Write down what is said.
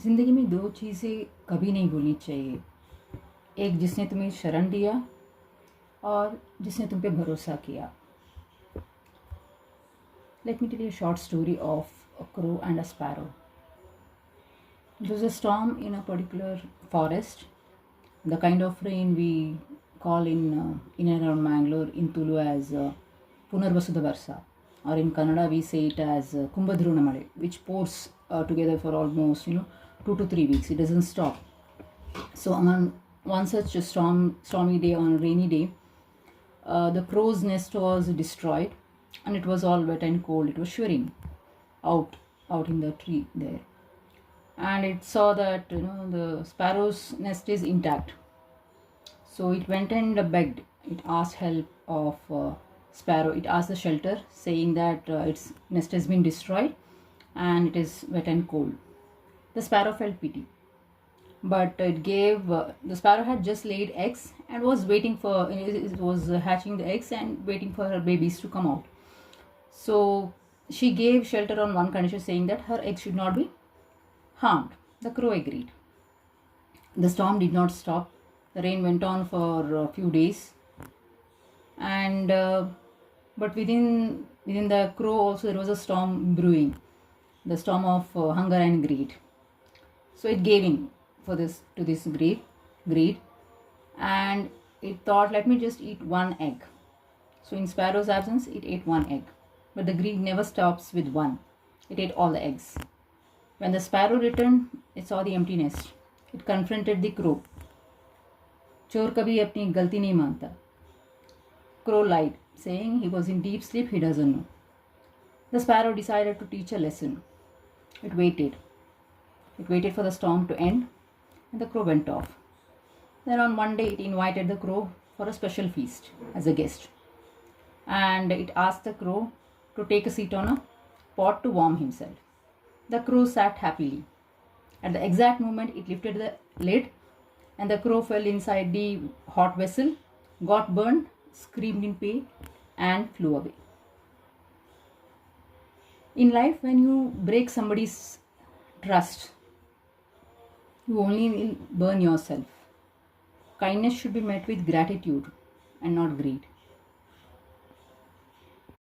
ज़िंदगी में दो चीज़ें कभी नहीं भूलनी चाहिए। एक जिसने तुम्हें शरण दिया और जिसने तुम पे भरोसा किया। Let me tell you a short story of a crow and a sparrow. There was a storm in a particular forest, the kind of rain we call in and around Mangalore in Tulu as Punarvasuda Varsa, or in Kannada we say it as Kumbhadrona Male, which pours together for almost 2 to 3 weeks. It doesn't stop. So on one such a stormy day, on a rainy day, the crow's nest was destroyed, and it was all wet and cold. It was shivering out out in the tree there, and it saw that the sparrow's nest is intact. So it went and begged. It asked help of sparrow. It asked the shelter, saying that its nest has been destroyed and it is wet and cold. The sparrow felt pity, but it gave the sparrow had just laid eggs and was waiting for it was hatching the eggs and waiting for her babies to come out. So she gave shelter on one condition, saying that her eggs should not be harmed. The crow agreed. The storm did not stop. The rain went on for a few days, and but within the crow also there was a storm brewing, the storm of hunger and greed. So it gave in for this to this greed, and it thought, let me just eat one egg. So in sparrow's absence, it ate one egg, but the greed never stops with one. It ate all the eggs. When the sparrow returned, it saw the empty nest. It confronted the crow. चोर कभी अपनी गलती नहीं मानता. Crow lied, saying he was in deep sleep, he doesn't know. The sparrow decided to teach a lesson. It waited. It waited for the storm to end, and the crow went off. Then on one day, it invited the crow for a special feast as a guest. And it asked the crow to take a seat on a pot to warm himself. The crow sat happily. At the exact moment it lifted the lid, and the crow fell inside the hot vessel, got burned, screamed in pain, and flew away. In life, when you break somebody's trust, you only will burn yourself. Kindness should be met with gratitude and not greed.